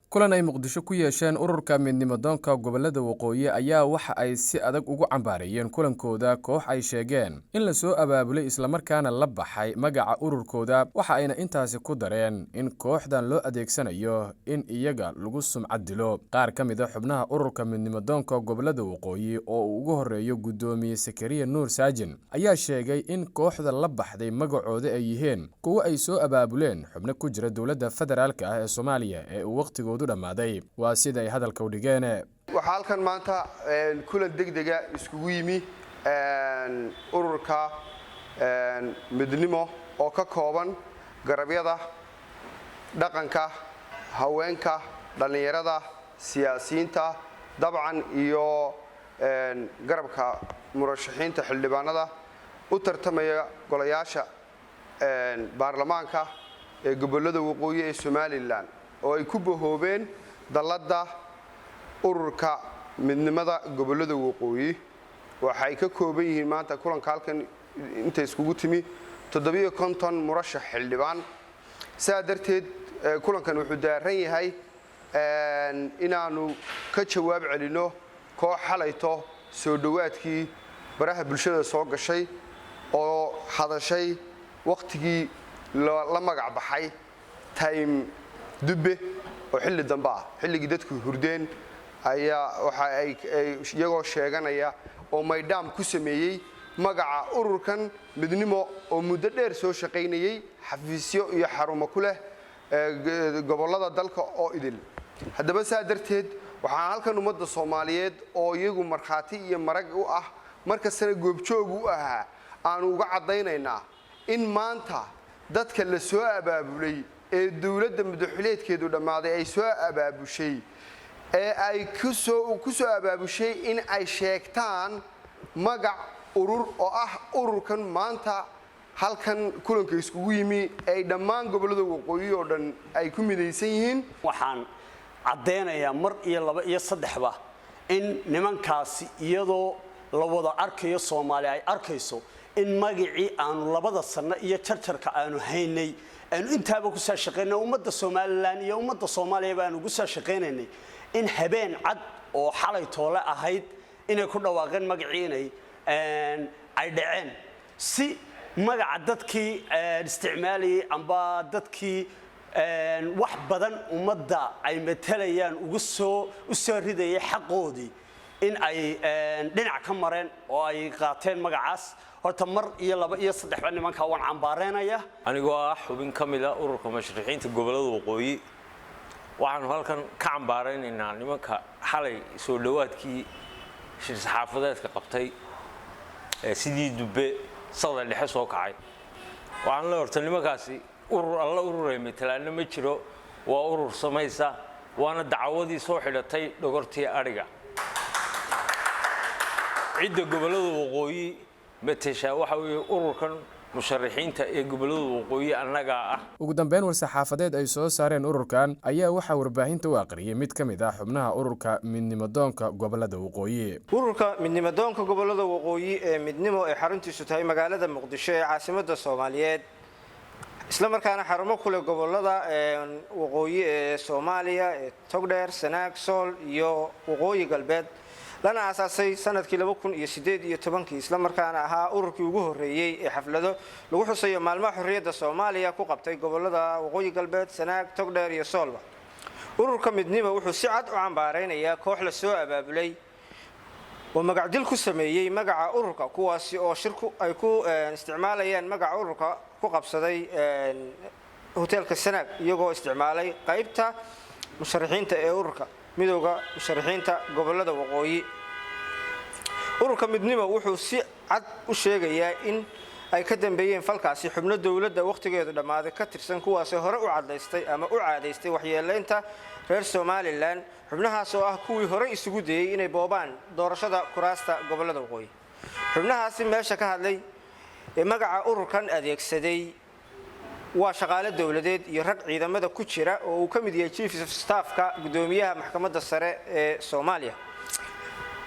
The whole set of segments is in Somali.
kulan ay Muqdisho ku yeesheen ururka midnimadoonka gobolada waqooyi ayaa waxa ay si adag ugu cambaarayeen kulankooda koox ay sheegeen in la soo abaabulay isla markaana la baxay magaca ururkooda waxa ayna intaasi ku dareen in kooxdan loo adeegsanayo in iyaga lagu sumcad dilo qaar ka mid ah xubnaha ururka midnimadoonka gobolada waqooyi oo uu ugu horeeyo gudoomiye Sakariya Nuur Saajin ayaa sheegay in kooxda la baxday magacooda ay yihiin kuwa ay soo abaabuleen xubno ku jira dawladda federaalka ah ee Soomaaliya ee waqtigu dhamaaday waa sida ay hadalka u dhigeen waxa halkan maanta kulan degdega iskugu yimi ururka midnimo oo ka kooban garabyada dhaqanka haweenka dhalinyarada siyaasiyiinta dabcan iyo garabka murashaxiinta xildhibaanada u tartamaya golayaasha baarlamaanka ee gobolada waqooyi ee Soomaaliland oo ay ku bahoobeen dalada ururka midnimada gobolada waqooyi waxay ka kooban yihiin maanta kulanka halkan inta iskugu timi 750 murashax xildhibaan saadarteed kulankan wuxuu daaran yahay inaanu ka jawaab celino koox xalayto soo dhawaadkii baraha bulshada soo gashay oo hadashay waqtigii la magac baxay time dubbe oo xilli dambe ah xilligii dadku hurdeen ayaa waxa ay iyagoo sheeganaya oo maydam ku sameeyay magaca ururkan midnimo oo muddo dheer soo shaqeynayay xafiisyo iyo xarumo ku leh gobolada dalka oo idil haddaba saadarteed waxaan halkan ummadda Soomaaliyeed oo iyagu marxaati iyo marag u ah marka sana goobjoog u ahaa aan uga cadaynaynaa in maanta dadka la soo abaabulay ee dawladda madaxweyneedkeedu dhamaaday ay soo abaabushay ee ay ku soo abaabushay in ay sheegtaan magac urur oo ah ururkan maanta halkan kulanka iskugu yimi ay dhammaan gobolada waqooyi oo dhan ay ku midaysan yihiin waxaan cadeynayaa mar iyo laba iyo saddexba in nimankaasi iyadoo la wada arkayo Soomaaliya ay arkayso in magacii aanu labada sano iyo jarjarka aanu haynay aanu intaaba ku soo shaqeynay ummadda Soomaaliland iyo ummadda Soomaaliya baan ugu soo shaqeynay in habeen cad oo xalay toole ahayd inay ku dhawaaqeen magacii ay dhaceen si magaca dadkii isticmaalayay amba dadkii wax badan ummadda ay matalayaan ugu soo ridayay xaqoodii in ay dhinac ka mareen oo ay qaateen magacaas horta mar iyo laba iyo saddex ba nimanka waan cambaareenaya anigoo ah xubin kamid ah ururka mashruuciinta gobolada waqooyi waxaan halkan ka cambaareynaynaa nimanka xalay soo dhawaadkii shir saxaafadeedka qabtay sidii dubbe sawda dhexe soo kacay waxaan la hortay nimankaasi urur alla ururay matalaana ma jiro waa urur samaysa waana dacwadii soo xidhatay dhogortii ariga cidda gobolada waqooyi matasha waxa weeye ururkan musharaxiinta ee gobolada waqooyi annaga ah ugu dambeyn war-saxaafadeed ay soo saareen ururkan ayaa waxa warbaahinta u aqriyay mid ka mid ah xubnaha ururka midnimadoonka gobolada waqooyi ururka midnimadoonka gobolada waqooyi ee midnimo ee xaruntiisu tahay magaalada Muqdisho ee caasimadda Soomaaliyeed isla markaana xarumo kule gobolada waqooyi ee Soomaaliya ee Togdheer Sanaag Sool iyo waqooyi galbeed lana asaasay sanadkii 2018 isla markaana ahaa ururkii ugu horeeyay ee xaflado lagu xusayo maalmaha xorriyadda Soomaaliya ku qabtay gobolada waqooyi galbeed Sanaag Togdheer iyo Soolba ururka midnimo wuxuu si cad u cambaareynayaa koox la soo abaabulay oo magac dil ku sameeyay magaca ururka kuwaasi oo shirku ay ku isticmaalayaan magaca ururka ku qabsaday hotelka Sanaag iyagoo isticmaalay qaybta musharaxiinta ee ururka midowga musharaxiinta gobolada waqooyi ururka midnimo wuxuu si cad u sheegayaa in ay ka dambeeyeen falkaasi xubno dawladda waqtigeedu dhamaaday ka tirsan kuwaas hore u cadaystay ama u caadeystay waxyeeleynta reer Soomaaliland xubnahaas oo ah kuwii hore isugu dayay inay boobaan doorashada kuraasta gobolada waqooyi xubnahaasi meesha ka hadlay ee magaca ururkan adeegsaday waa shaqaale dawladeed iyo rag ciidamada ku jira oo uu ka mid yahay chief of staff-ka gudoomiyaha maxkamadda sare ee Soomaaliya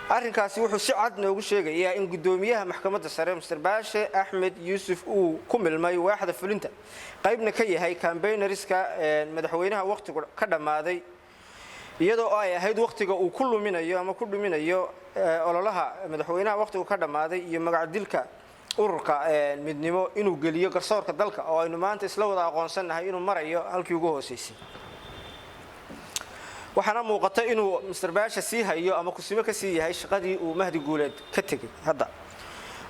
arrinkaasi wuxuu si cad noogu sheegayaa in gudoomiyaha maxkamadda sare Mr. Baashe Axmed Yuusuf uu ku milmay waaxda fulinta qaybna ka yahay campaignerska madaxweynaha waqtiga ka dhamaaday iyadoo ay ahayd waqtiga uu ku luminayo ama ku dhuminayo ololaha madaxweynaha waqtigu ka dhamaaday iyo magacdilka ururka midnimo inuu geliyo garsoorka dalka oo aynu maanta isla wada aqoonsanahay inuu marayo halkii ugu hooseysay waxaana muuqata inuu Mr. Baasha sii hayo ama kusimo ka sii yahay shaqadii uu Mahdi Guuleed ka tagay hadda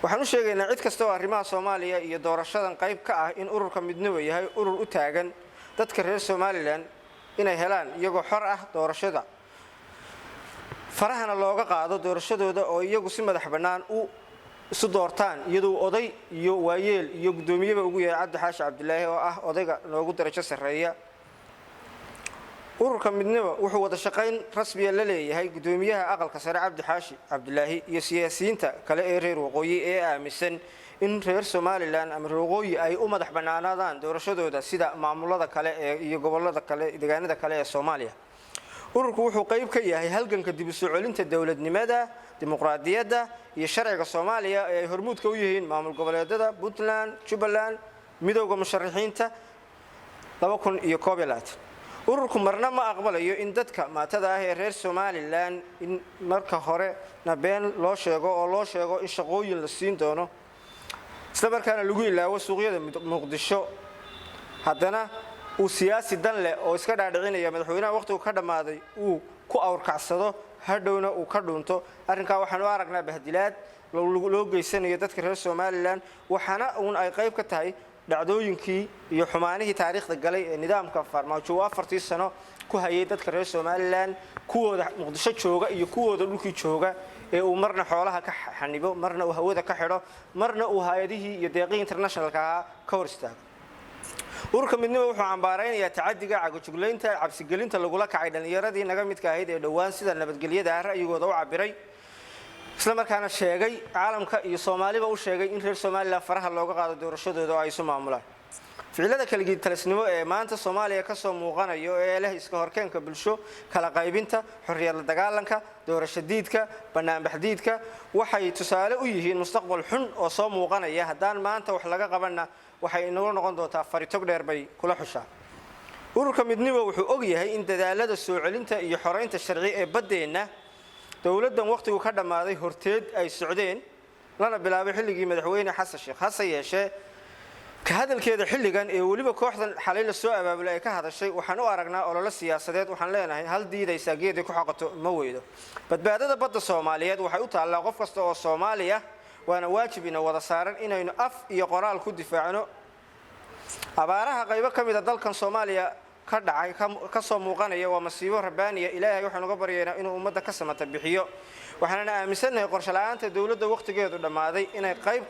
waxaan u sheegaynaa cid kasta oo arrimaha Soomaaliya iyo doorashadan qayb ka ah in ururka midnimo yahay urur u taagan dadka reer Somaliland inay helaan iyagoo xor ah doorashada farahana looga qaado doorashadooda oo iyagu si madax bannaan u isu doortaan iyadoo oday iyo waayeel iyo gudoomiyada ugu yahay Cabdi Xaashi Cabdilaahi oo ah odayga loogu darajo sareeya ururka midnimo wuxuu wada shaqayn rasmi ah la leeyahay gudoomiyaha aqalka sare Cabdi Xaashi Cabdilaahi iyo siyaasiyiinta kale ee reer waqooyi ee aaminsan in reer Somaliland ama waqooyi ay u madax bannaanaadaan doorashadooda sida maamulada kale iyo gobolada kale deegaanada kale ee Soomaaliya ururku wuxuu qayb ka yahay halganka dib u soo celinta dawladnimada dimuqraadiyadda iyo sharciga Soomaaliya ee hormuudka u yihiin maamul goboleedyada Puntland Jubaland midowga musharaxiinta 2011 ururku marna ma aqbalayo in dadka maatada ah ee reer Somaliland in marka hore nabeen loo sheego in shaqooyin la siin doono isla markaana lagu ilaawo suuqyada Muqdisho haddana uu siyaasi dan leh oo iska dhaadhicinaya madaxweynaha waqtigu ka dhamaaday uu ku awrkacsado hadhowna uu ka dhunto arrinka waxaan u aragnaa bahdilaad loo geysanayo dadka reer Somaliland waxaana ay qayb ka tahay dhacdooyinkii iyo xumaanihii taariikhda galay ee nidaamka farmaajo 4 sano ku hayay dadka reer Somaliland kuwooda Muqdisho jooga iyo kuwooda dhulkii jooga ee uu marna xoolaha ka xanibo marna uu hawada ka xidho marna uu hay'adihii iyo deeqii internationalka ka hor istaago ururka midnimo wuxuu cambaaraynayaa tacadiga cagajugleynta cabsigelinta lagula kacay dhalinyaradii naga midka ahayd ee dhawaan sida nabadgelyada ra'yigooda u cabiray isla markaana sheegay caalamka iyo Soomaaliba u sheegay in reer Somaliland faraha looga qaado doorashadooda oo ay isu maamulaan ficilada kala giidtalisnimo ee maanta Soomaaliya ka soo muuqanayo ee leh iska horkeenka bulsho kala qaybinta xorriyad la dagaalanka doorasho diidka banaanbax diidka waxay tusaale u yihiin mustaqbal xun oo soo muuqanaya haddaan maanta wax laga qabanna waxay inoo noqon doontaa faritog dheer bay kula xushaa ururka midnimo wuxuu og yahay in dadaalada soo celinta iyo xoreynta sharci ee badeena dawladdan waqtigu ka dhamaaday horteed ay socdeen lana bilaabay xilligii madaxweyne Xasan Sheekh Xasan yeeshe ka hadalkeeda xilligan ee waliba kooxdan xalay la soo abaabulay ka hadashay waxaan u aragnaa olole siyaasadeed waxaan leenahay hal diidaysa geedii ku xaqato ma weydo badbaadada badda Soomaaliyeed waxay u taallaa qof kasta oo Soomaaliya waana waajib in wada saaran inaynu af iyo qoraal ku difaacno abaaraha qaybo kamid ah dalkan Soomaaliya ka dhacay ka soo muuqanaya waa masiibo rabbaaniya ilaahay waxaan uga baryeynaa inuu ummadda ka samata bixiyo waxaana aaminsanahay qorshe la'aanta dawladda waqtigeedu dhamaaday inay qayb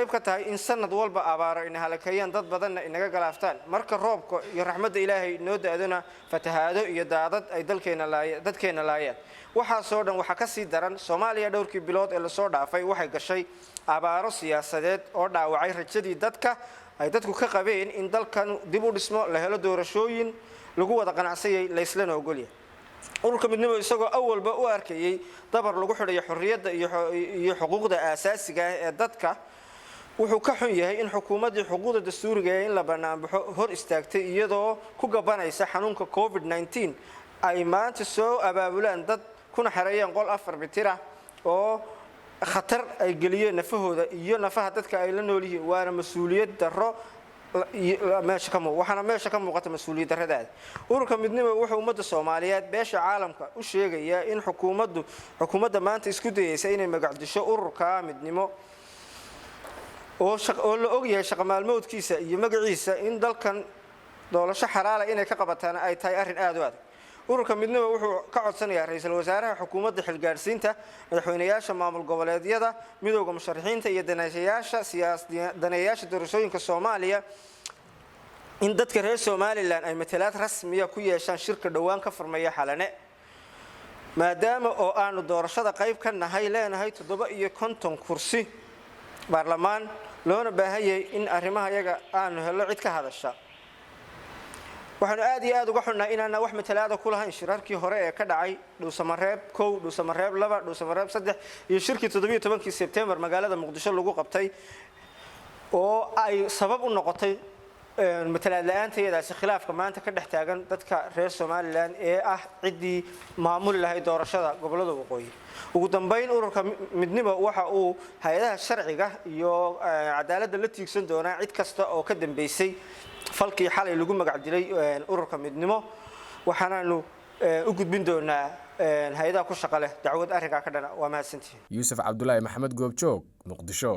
ka tahay in sanad walba abaaro in halakayaan dad badan inaga galaaftaan marka roobka iyo raxmadda ilaahay noo daadana fatahaado iyo daadad ay dadkeena laayeen waxa soo dhan waxa ka sii daran Soomaaliya dhowrkii bilood ee la soo dhaafay waxay gashay abaaro siyaasadeed oo dhaawacay rajadii dadka ay dadku ka qabeen in dalkan dib u dhismo la helo doorashooyin lagu wada qanacsayay la isla ogolyahay ururka midnimo isagoo awalba u arkayay dabar lagu xidhay xorriyadda iyo xuquuqda aasaasiga ah ee dadka wuxuu ka xun yahay in xukuumadda xuquuqda dastuuriga ee in la banaanbaxo hor istaagtay iyadoo ku gabanaysa xanuunka COVID-19 ay maanta soo abaabulaan dad kuna xareeyeen qol 4 mitir ah oo khatar ay geliyeen nafahooda iyo nafaha dadka ay la nool yihiin waana mas'uuliyad darro waxaana ka muuqata mas'uuliyad darrada ururka midnimo wuxuu ummadda Soomaaliyeed beesha caalamka u sheegaya in xukuumadda maanta isku dayaysa inay magacdisho ururka midnimo oo la og yahay shaqo maalmoodkiisa iyo magaciisa in dalkan doorasho xalaal inay ka qabataan ay tahay arrin aad u adag ururka midnimo wuxuu ka codsanayaa ra'iisul wasaaraha xukuumadda xilgaarsiinta madaxweynayaasha maamul goboleedyada midowga musharaxiinta iyo daneeyaasha doorashooyinka Soomaaliya in dadka reer Somaliland ay matalaad rasmi ah ku yeeshaan shirka dhawaan ka furmaya xalane maadaama oo aanu doorashada qayb ka nahay leenahay 750 kursi baarlamaan loona baahayay in arrimaha iyaga aanu helo cid ka hadasha waxaan aad uga xunnahay inaana wax matalaada ku lahayn shirarkii hore ee ka dhacay Dhuusamareeb 1 Dhuusamareeb 2 Dhuusamareeb 3 iyo shirkii 17 September magaalada Muqdisho lagu qabtay oo ay sabab u noqotay matalaad la'aantayadaasi khilaafka maanta ka dhex taagan dadka reer Somaliland ee ah ciddii maamuli lahayd doorashada gobolada waqooyi ugu dambeyn ururka midnimo waxa uu hay'adaha sharciga iyo cadaaladda la tiigsan doonaa cid kasta oo ka dambeysay falkii xalay lagu magac dilay ururka midnimo waxaanaanu u gudbin doonaa hay'adaha ku shaqo leh dacwad arrinka ka dhana waa mahadsantihiin Yuusuf Cabdullaahi Maxamed Goobjoog Muqdisho